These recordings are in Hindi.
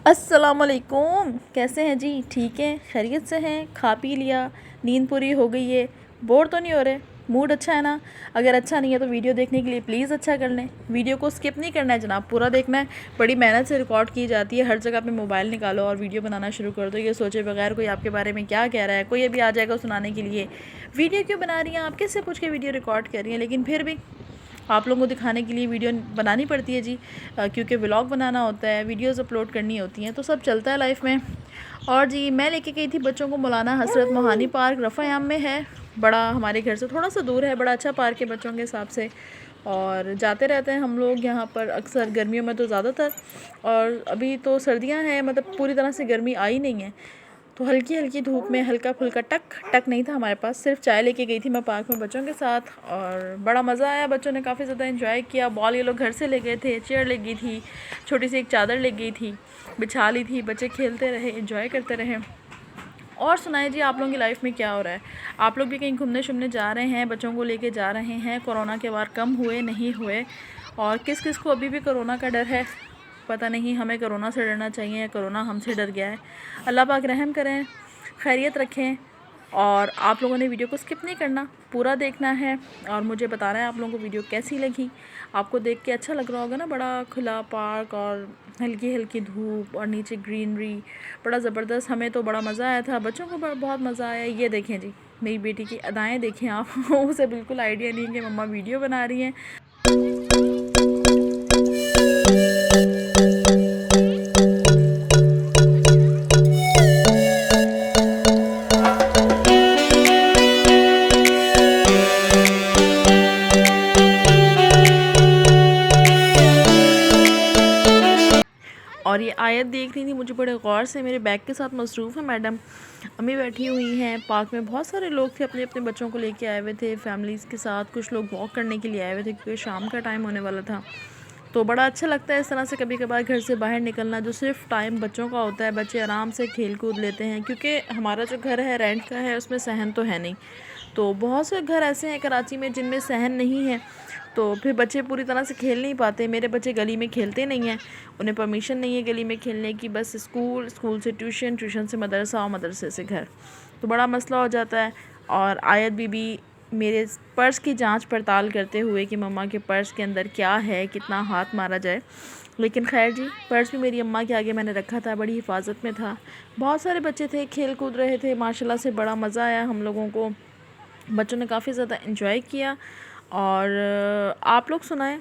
अस्सलामुअलैकुम। कैसे हैं जी? ठीक है, खैरियत से हैं? खा पी लिया, नींद पूरी हो गई है, बोर तो नहीं हो रहे? मूड अच्छा है ना? अगर अच्छा नहीं है तो वीडियो देखने के लिए प्लीज़ अच्छा कर लें। वीडियो को स्किप नहीं करना है जनाब, पूरा देखना है। बड़ी मेहनत से रिकॉर्ड की जाती है। हर जगह पे मोबाइल निकालो और वीडियो बनाना शुरू कर दो, ये सोचे बगैर कोई आपके बारे में क्या कह रहा है। कोई अभी आ जाएगा सुनाने के लिए, वीडियो क्यों बना रही हैं आप, किससे पूछ के वीडियो रिकॉर्ड कर रही हैं। लेकिन फिर भी आप लोगों को दिखाने के लिए वीडियो बनानी पड़ती है जी, क्योंकि व्लॉग बनाना होता है, वीडियोस अपलोड करनी होती हैं, तो सब चलता है लाइफ में। और जी मैं लेके गई थी बच्चों को मौलाना हसरत मोहानी पार्क रफ़ायाम में है, बड़ा हमारे घर से थोड़ा सा दूर है, बड़ा अच्छा पार्क है बच्चों के हिसाब से। और जाते रहते हैं हम लोग यहाँ पर अक्सर, गर्मियों में तो ज़्यादातर। और अभी तो सर्दियाँ हैं, मतलब पूरी तरह से गर्मी आई नहीं है, तो हल्की हल्की धूप में हल्का फुल्का टक टक नहीं था हमारे पास, सिर्फ चाय लेके गई थी मैं पार्क में बच्चों के साथ। और बड़ा मज़ा आया, बच्चों ने काफ़ी ज़्यादा एंजॉय किया। बॉल ये लोग घर से ले गए थे, चेयर ले गई थी, छोटी सी एक चादर ले गई थी, बिछा ली थी, बच्चे खेलते रहे, एंजॉय करते रहे। और सुनाए जी, आप लोगों की लाइफ में क्या हो रहा है? आप लोग भी कहीं घूमने शूमने जा रहे हैं, बच्चों को लेके जा रहे हैं? कोरोना के वार कम हुए नहीं हुए? और किस किस को अभी भी कोरोना का डर है? पता नहीं हमें कोरोना से डरना चाहिए या कोरोना हमसे डर गया है। अल्लाह पाक रहम करें, खैरियत रखें। और आप लोगों ने वीडियो को स्किप नहीं करना, पूरा देखना है और मुझे बताना है आप लोगों को वीडियो कैसी लगी। आपको देख के अच्छा लग रहा होगा ना, बड़ा खुला पार्क और हल्की हल्की धूप और नीचे ग्रीनरी, बड़ा ज़बरदस्त। हमें तो बड़ा मज़ा आया था, बच्चों को बहुत मज़ा आया। ये देखें जी, मेरी बेटी की अदाएँ देखें आप उसे बिल्कुल आइडिया नहीं है कि मम्मा वीडियो बना रही हैं। और ये आयत देख रही थी मुझे बड़े गौर से। मेरे बैग के साथ मसरूफ़ है मैडम, अम्मी बैठी हुई हैं। पार्क में बहुत सारे लोग थे, अपने अपने बच्चों को लेके आए हुए थे फैमिलीज़ के साथ। कुछ लोग वॉक करने के लिए आए हुए थे क्योंकि शाम का टाइम होने वाला था। तो बड़ा अच्छा लगता है इस तरह से कभी कभार घर से बाहर निकलना, जो सिर्फ टाइम बच्चों का होता है। बच्चे आराम से खेल कूद लेते हैं, क्योंकि हमारा जो घर है रेंट का है, उसमें सहन तो है नहीं। तो बहुत से घर ऐसे हैं कराची में जिनमें सहन नहीं है, तो फिर बच्चे पूरी तरह से खेल नहीं पाते। मेरे बच्चे गली में खेलते नहीं हैं, उन्हें परमिशन नहीं है गली में खेलने की। बस स्कूल, स्कूल से ट्यूशन, ट्यूशन से मदरसा और मदरसे से घर, तो बड़ा मसला हो जाता है। और आयत बीबी मेरे पर्स की जांच पड़ताल करते हुए कि मम्मा के पर्स के अंदर क्या है, कितना हाथ मारा जाए। लेकिन खैर जी, पर्स भी मेरी अम्मा के आगे मैंने रखा था, बड़ी हिफाजत में था। बहुत सारे बच्चे थे, खेल कूद रहे थे, माशाल्लाह से बड़ा मज़ा आया हम लोगों को। बच्चों ने काफ़ी ज़्यादा एंजॉय किया। और आप लोग सुनाएं,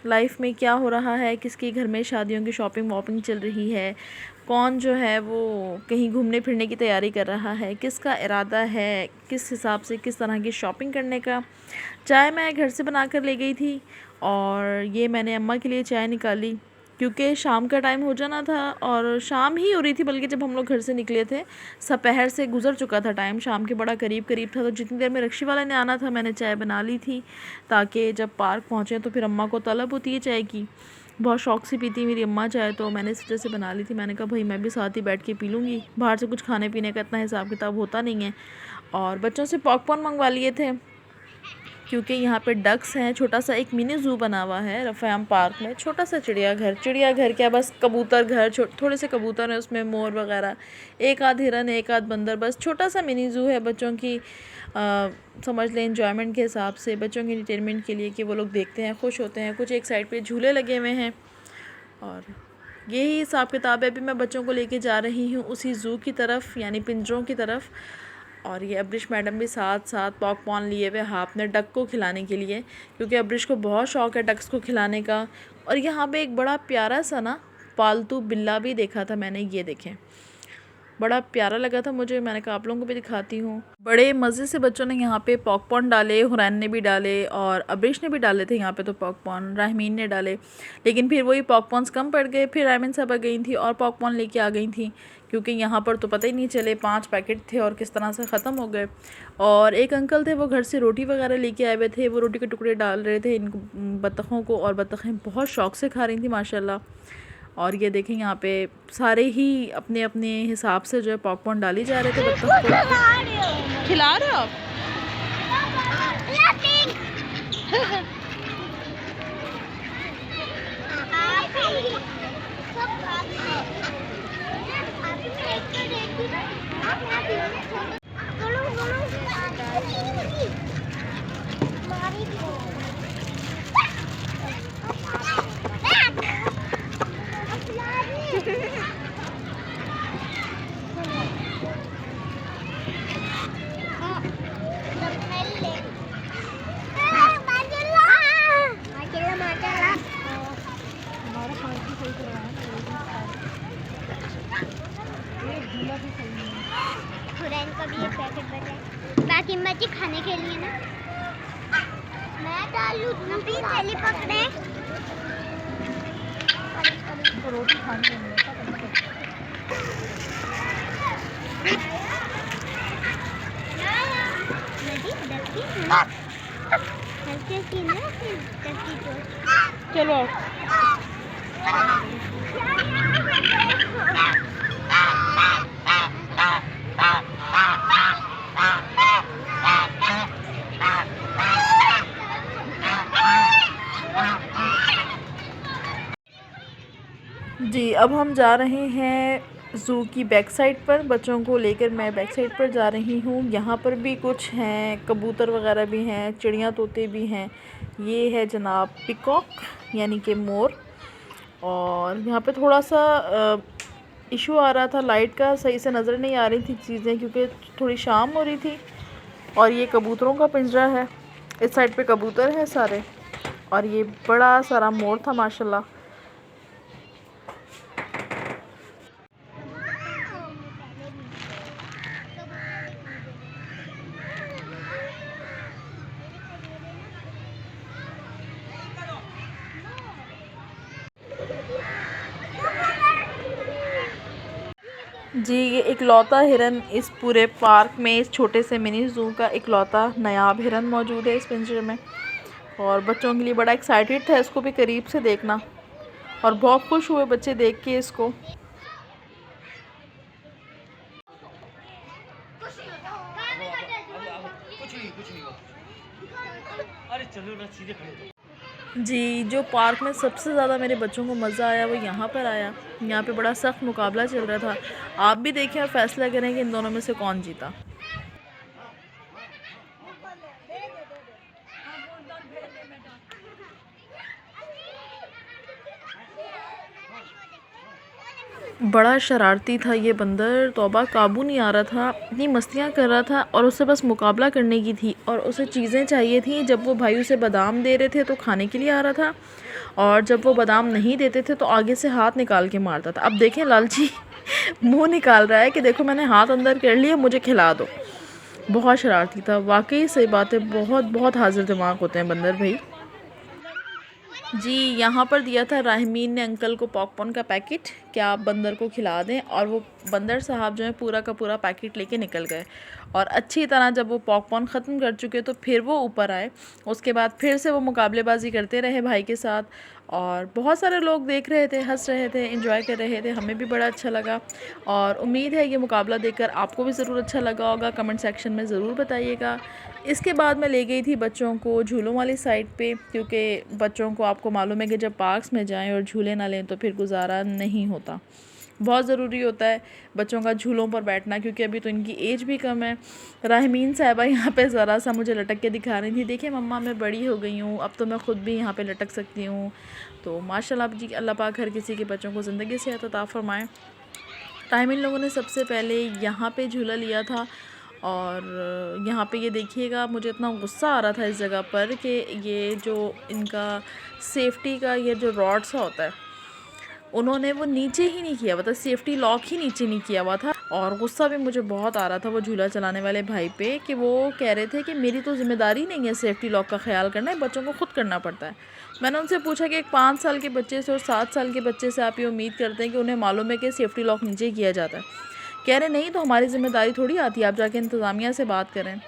लाइफ में क्या हो रहा है? किसके घर में शादियों की शॉपिंग वॉपिंग चल रही है? कौन जो है वो कहीं घूमने फिरने की तैयारी कर रहा है? किसका इरादा है किस हिसाब से किस तरह की शॉपिंग करने का? चाय मैं घर से बना कर ले गई थी, और ये मैंने अम्मा के लिए चाय निकाली क्योंकि शाम का टाइम हो जाना था। और शाम ही हो रही थी, बल्कि जब हम लोग घर से निकले थे दोपहर से गुज़र चुका था टाइम, शाम के बड़ा करीब करीब था। तो जितनी देर में रक्शी वाले ने आना था, मैंने चाय बना ली थी, ताकि जब पार्क पहुँचे तो फिर अम्मा को तलब होती है चाय की। बहुत शौक़ से पीती मेरी अम्मा चाय, तो मैंने इस वजह से बना ली थी। मैंने कहा भाई मैं भी साथ ही बैठ के पी लूँगी, बाहर से कुछ खाने पीने का इतना हिसाब किताब होता नहीं है। और बच्चों से पॉपकॉर्न मंगवा लिए थे, क्योंकि यहाँ पे डक्स हैं। छोटा सा एक मिनी ज़ू बना हुआ है रफ़ायाम पार्क में, छोटा सा चिड़ियाघर क्या, बस कबूतर घर, थोड़े से कबूतर हैं उसमें, मोर वगैरह, एक आध हिरन, एक आध बंदर, बस छोटा सा मिनी ज़ू है बच्चों की समझ लें एंजॉयमेंट के हिसाब से, बच्चों के इंटरटेनमेंट के लिए, कि वो लोग देखते हैं, खुश होते हैं। कुछ एक साइड पे झूले लगे हुए हैं, और यही हिसाब किताब है। अभी मैं बच्चों को लेके जा रही हूँ उसी ज़ू की तरफ, यानी पिंजरों की तरफ। और ये अब्रिश मैडम भी साथ साथ पॉपकॉर्न लिए हुए हाथ में डक को खिलाने के लिए, क्योंकि अब्रिश को बहुत शौक़ है डक्स को खिलाने का। और यहाँ पे एक बड़ा प्यारा सा ना पालतू बिल्ला भी देखा था मैंने, ये देखें, बड़ा प्यारा लगा था मुझे। मैंने कहा आप लोगों को भी दिखाती हूँ। बड़े मज़े से बच्चों ने यहाँ पे पॉपकॉर्न डाले, हुरैन ने भी डाले और अब्रिश ने भी डाले थे यहाँ पे, तो पॉपकॉर्न राहमीन ने डाले। लेकिन फिर वही पॉपकॉर्न्स कम पड़ गए, फिर रायमिन साहब गई थी और पॉपकॉर्न लेके आ गई थी, क्योंकि यहाँ पर तो पता ही नहीं चले 5 पैकेट थे और किस तरह से ख़त्म हो गए। और एक अंकल थे, वो घर से रोटी वगैरह लेके आए हुए थे, वो रोटी के टुकड़े डाल रहे थे इन बत्तखों को, और बत्तखें बहुत शौक़ से खा रही थी माशाल्लाह। और ये देखें यहाँ पे सारे ही अपने अपने हिसाब से जो है पॉपकॉर्न डाली जा रहे थे बच्चों को। खिला रहे हो आप? खुरैन का भी एक पैकेट बचा है, बाकी बच्चे खाने के लिए ना। मैं डालूं भी थैली पकड़े रोटी खाने में चलो जी, अब हम जा रहे हैं ज़ू की बैक साइड पर। बच्चों को लेकर मैं बैक साइड पर जा रही हूँ। यहाँ पर भी कुछ हैं, कबूतर वगैरह भी हैं, चिड़ियाँ तोते भी हैं। ये है जनाब पिकॉक यानी कि मोर। और यहाँ पे थोड़ा सा इशू आ रहा था लाइट का, सही से नज़र नहीं आ रही थी चीज़ें क्योंकि थोड़ी शाम हो रही थी। और ये कबूतरों का पिंजरा है, इस साइड पे कबूतर हैं सारे, और ये बड़ा सारा मोर था माशाल्लाह। जी, ये इकलौता हिरन इस पूरे पार्क में, इस छोटे से मिनी ज़ू का इकलौता नायाब हिरन मौजूद है इस पिंजरे में। और बच्चों के लिए बड़ा एक्साइटेड था इसको भी करीब से देखना, और बहुत खुश हुए बच्चे देख के इसको। अरे चलो ना, सीधे खड़े हो। जी, जो पार्क में सबसे ज़्यादा मेरे बच्चों को मज़ा आया वो यहाँ पर आया। यहाँ पे बड़ा सख्त मुकाबला चल रहा था। आप भी देखें और फैसला करें कि इन दोनों में से कौन जीता। बड़ा शरारती था ये बंदर, तौबा काबू नहीं आ रहा था, इतनी मस्तियाँ कर रहा था और उसे बस मुकाबला करने की थी और उसे चीज़ें चाहिए थी। जब वो भाई उसे बादाम दे रहे थे तो खाने के लिए आ रहा था, और जब वो बादाम नहीं देते थे तो आगे से हाथ निकाल के मारता था। अब देखें लालची मुंह निकाल रहा है कि देखो मैंने हाथ अंदर कर लिया, मुझे खिला दो। बहुत शरारती था वाकई, सही बात है, बहुत बहुत हाजिर दिमाग होते हैं बंदर भाई। जी, यहाँ पर दिया था राहमीन ने अंकल को पॉपकॉर्न का पैकेट कि आप बंदर को खिला दें, और वो बंदर साहब जो है पूरा का पूरा पैकेट लेके निकल गए। और अच्छी तरह जब वो पॉपकॉर्न ख़त्म कर चुके तो फिर वो ऊपर आए। उसके बाद फिर से वो मुकाबलेबाजी करते रहे भाई के साथ, और बहुत सारे लोग देख रहे थे, हंस रहे थे, एंजॉय कर रहे थे। हमें भी बड़ा अच्छा लगा, और उम्मीद है ये मुकाबला देखकर आपको भी ज़रूर अच्छा लगा होगा। कमेंट सेक्शन में ज़रूर बताइएगा। इसके बाद मैं ले गई थी बच्चों को झूलों वाली साइड पे, क्योंकि बच्चों को आपको मालूम है कि जब पार्क्स में जाएं और झूले ना लें तो फिर गुजारा नहीं होता। बहुत ज़रूरी होता है बच्चों का झूलों पर बैठना, क्योंकि अभी तो इनकी एज भी कम है। राहमीन साहिबा यहाँ पे ज़रा सा मुझे लटक के दिखा रही थी, देखिए मम्मा मैं बड़ी हो गई हूँ, अब तो मैं ख़ुद भी यहाँ पे लटक सकती हूँ। तो माशाल्लाह जी, अल्लाह पाक हर किसी के बच्चों को ज़िंदगी से अता फ़रमाएँ। टाइम इन लोगों ने सबसे पहले यहाँ पे झूला लिया था, और यहाँ पे ये देखिएगा, मुझे इतना गुस्सा आ रहा था इस जगह पर कि ये जो इनका सेफ्टी का ये जो रॉड सा होता है उन्होंने वो नीचे ही नहीं किया हुआ था, सेफ्टी लॉक ही नीचे नहीं किया हुआ था। और गुस्सा भी मुझे बहुत आ रहा था वो झूला चलाने वाले भाई पे कि वो कह रहे थे कि मेरी तो ज़िम्मेदारी नहीं है सेफ्टी लॉक का ख्याल करना है, बच्चों को खुद करना पड़ता है। मैंने उनसे पूछा कि एक 5 साल के बच्चे से और 7 साल के बच्चे से आप ये उम्मीद करते हैं कि उन्हें मालूम है कि सेफ्टी लॉक नीचे किया जाता है? कह रहे नहीं, तो हमारी ज़िम्मेदारी थोड़ी आती है, आप जाके इंतज़ामिया से बात करें।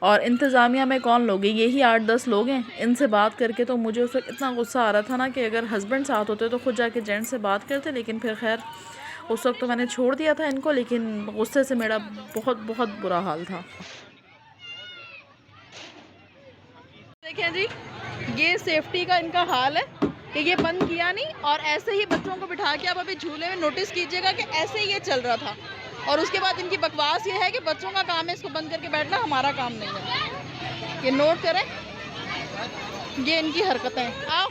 और इंतज़ामिया में कौन लोग हैं, यही 8-10 लोग हैं। इनसे बात करके तो मुझे उस वक्त इतना गुस्सा आ रहा था ना कि अगर हस्बैंड साथ होते तो खुद जाके जेंट्स से बात करते, लेकिन फिर खैर उस वक्त तो मैंने छोड़ दिया था इनको, लेकिन गुस्से से मेरा बहुत बहुत बुरा हाल था। देखें जी, ये सेफ्टी का इनका हाल है कि ये बंद किया नहीं, और ऐसे ही बच्चों को बिठा के आप अभी झूले में नोटिस कीजिएगा कि ऐसे ही ये चल रहा था। और उसके बाद इनकी बकवास ये है कि बच्चों का काम है इसको बंद करके बैठना, हमारा काम नहीं है। ये नोट करें, ये इनकी हरकतें। आओ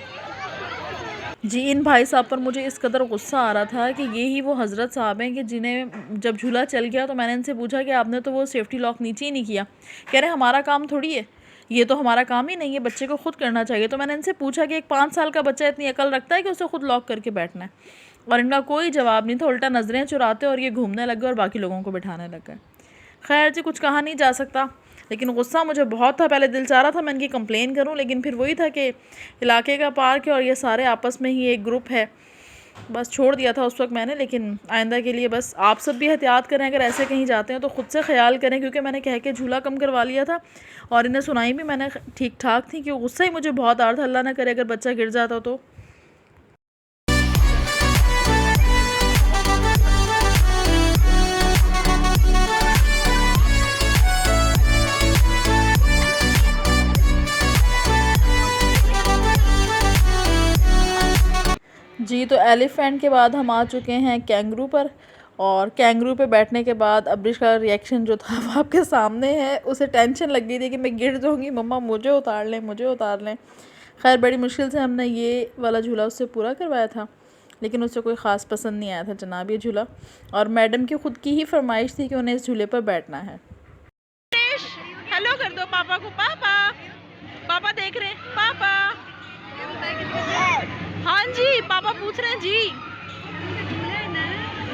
जी, इन भाई साहब पर मुझे इस कदर गुस्सा आ रहा था कि ये ही वो हज़रत साहब हैं कि जिन्हें जब झूला चल गया तो मैंने इनसे पूछा कि आपने तो वो सेफ्टी लॉक नीचे ही नहीं किया। कह रहे हमारा काम थोड़ी है, ये तो हमारा काम ही नहीं है, बच्चे को खुद करना चाहिए। तो मैंने इनसे पूछा कि एक 5 साल का बच्चा इतनी अकल रखता है कि उसे खुद लॉक करके बैठना है? और इनका कोई जवाब नहीं था, उल्टा नज़रें चुराते और ये घूमने लग गए और बाकी लोगों को बिठाने लग गए। खैर जी, कुछ कहा नहीं जा सकता, लेकिन गुस्सा मुझे बहुत था। पहले दिल चाह रहा था मैं इनकी कंप्लेन करूं, लेकिन फिर वही था कि इलाके का पार्क है और ये सारे आपस में ही एक ग्रुप है, बस छोड़ दिया था उस वक्त मैंने। लेकिन आइंदा के लिए बस आप सब भी एहतियात करें, अगर ऐसे कहीं जाते हैं तो ख़ुद से ख्याल करें, क्योंकि मैंने कह के झूला कम करवा लिया था और इन्हें सुनाई भी मैंने ठीक ठाक थी, क्योंकि गुस्सा ही मुझे बहुत आ रहा था। अल्लाह ना करे अगर बच्चा गिर जाता तो। जी, तो एलिफेंट के बाद हम आ चुके हैं कैंगरू पर, और कैंगरू पे बैठने के बाद अब्रिश का रिएक्शन जो था वो आपके सामने है। उसे टेंशन लग गई थी कि मैं गिर जाऊंगी, मम्मा मुझे उतार लें, मुझे उतार लें। खैर बड़ी मुश्किल से हमने ये वाला झूला उससे पूरा करवाया था, लेकिन उसे कोई ख़ास पसंद नहीं आया था जनाब ये झूला, और मैडम की ख़ुद की ही फरमाइश थी कि उन्हें इस झूले पर बैठना है। हेलो कर दो पापा को, पापा पापा देख रहे हैं, पापा। हाँ जी, पापा पूछ रहे हैं जी।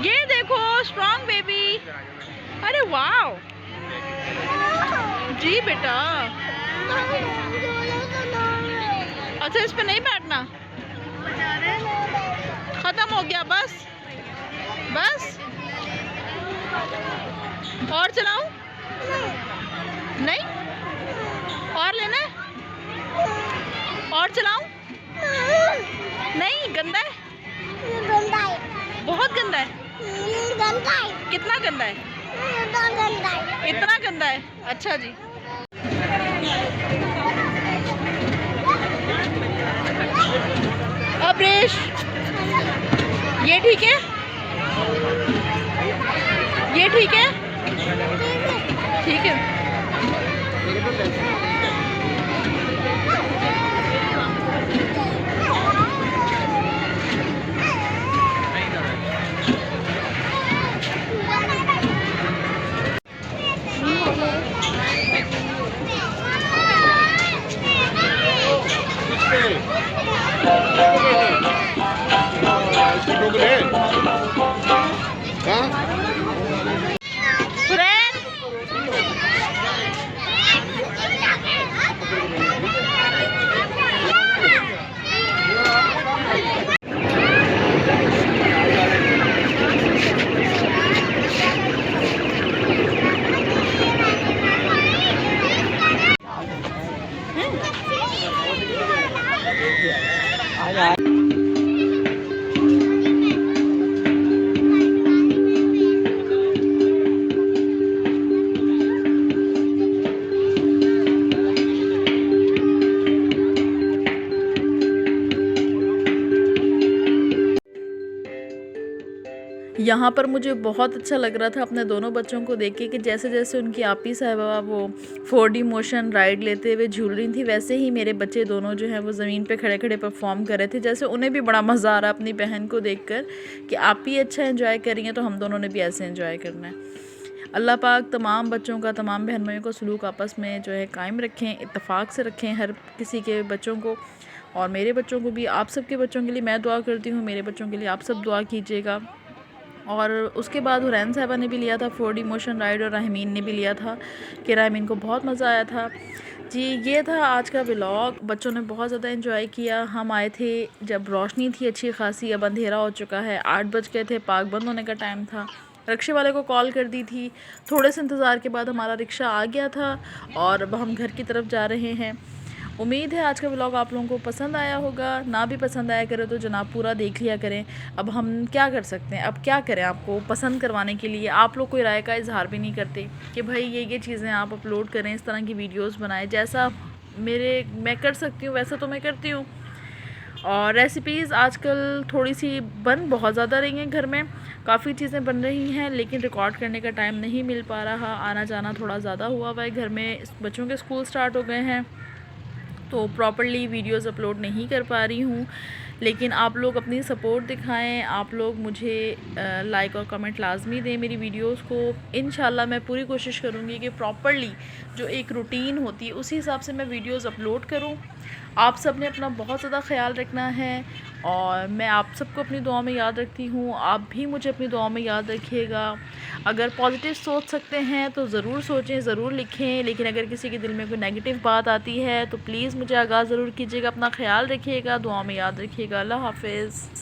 ये देखो स्ट्रॉन्ग बेबी, अरे वाह जी बेटा। अच्छा, इस पे नहीं बैठना, खत्म हो गया, बस बस। और चलाऊं? नहीं, और लेना है? और चलाऊं? नहीं, गंदा है, गंदा है, बहुत गंदा है। गंदा है, कितना गंदा है? गंदा है, इतना गंदा है, अच्छा जी। अब्रेश, ये ठीक है, ये ठीक है, ठीक है। यहाँ पर मुझे बहुत अच्छा लग रहा था अपने दोनों बच्चों को देख के कि जैसे जैसे उनकी आपी साहिबा वो 4D मोशन राइड लेते हुए झूल रही थी, वैसे ही मेरे बच्चे दोनों जो हैं वो ज़मीन पे खड़े खड़े परफॉर्म कर रहे थे। जैसे उन्हें भी बड़ा मज़ा आ रहा अपनी बहन को देखकर कि आप ही अच्छा एंजॉय कर रही हैं, तो हम दोनों ने भी ऐसे एंजॉय करना है। अल्लाह पाक तमाम बच्चों का, तमाम बहन भाइयों का सलूक आपस में जो है कायम रखें, इत्तेफाक से रखें हर किसी के बच्चों को, और मेरे बच्चों को भी। आप सबके बच्चों के लिए मैं दुआ करती हूँ, मेरे बच्चों के लिए आप सब दुआ कीजिएगा। और उसके बाद हुरैन साहिबा ने भी लिया था 4D मोशन राइड, और राहमीन ने भी लिया था कि राहमीन को बहुत मज़ा आया था। जी, ये था आज का व्लॉग। बच्चों ने बहुत ज़्यादा एंजॉय किया। हम आए थे जब रोशनी थी अच्छी खासी, अब अंधेरा हो चुका है, 8 बज गए थे, पार्क बंद होने का टाइम था। रिक्शे वाले को कॉल कर दी थी, थोड़े से इंतज़ार के बाद हमारा रिक्शा आ गया था और अब हम घर की तरफ जा रहे हैं। उम्मीद है आज का व्लॉग आप लोगों को पसंद आया होगा। ना भी पसंद आया करे तो जनाब पूरा देख लिया करें। अब हम क्या कर सकते हैं, अब क्या करें आपको पसंद करवाने के लिए। आप लोग कोई राय का इजहार भी नहीं करते कि भाई ये चीज़ें आप अपलोड करें, इस तरह की वीडियोस बनाएं। जैसा मैं कर सकती हूँ वैसा तो मैं करती हूँ। और रेसिपीज़ आजकल थोड़ी सी बन बहुत ज़्यादा रही हैं, घर में काफ़ी चीज़ें बन रही हैं, लेकिन रिकॉर्ड करने का टाइम नहीं मिल पा रहा। आना जाना थोड़ा ज़्यादा हुआ हुआ है, घर में बच्चों के स्कूल स्टार्ट हो गए हैं, तो प्रॉपर्ली वीडियोस अपलोड नहीं कर पा रही हूँ। लेकिन आप लोग अपनी सपोर्ट दिखाएं, आप लोग मुझे लाइक और कमेंट लाजमी दें मेरी वीडियोस को। इंशाल्लाह मैं पूरी कोशिश करूँगी कि प्रॉपर्ली जो एक रूटीन होती है उसी हिसाब से मैं वीडियोस अपलोड करूँ। आप सब ने अपना बहुत ज़्यादा ख्याल रखना है और मैं आप सबको अपनी दुआ में याद रखती हूँ। आप भी मुझे अपनी दुआ में याद रखिएगा। अगर पॉजिटिव सोच सकते हैं तो ज़रूर सोचें, ज़रूर लिखें, लेकिन अगर किसी के दिल में कोई नेगेटिव बात आती है तो प्लीज़ मुझे आगाज़ ज़रूर कीजिएगा। अपना ख्याल रखिएगा, दुआ में याद रखिएगा। अल्लाह हाफ़िज़।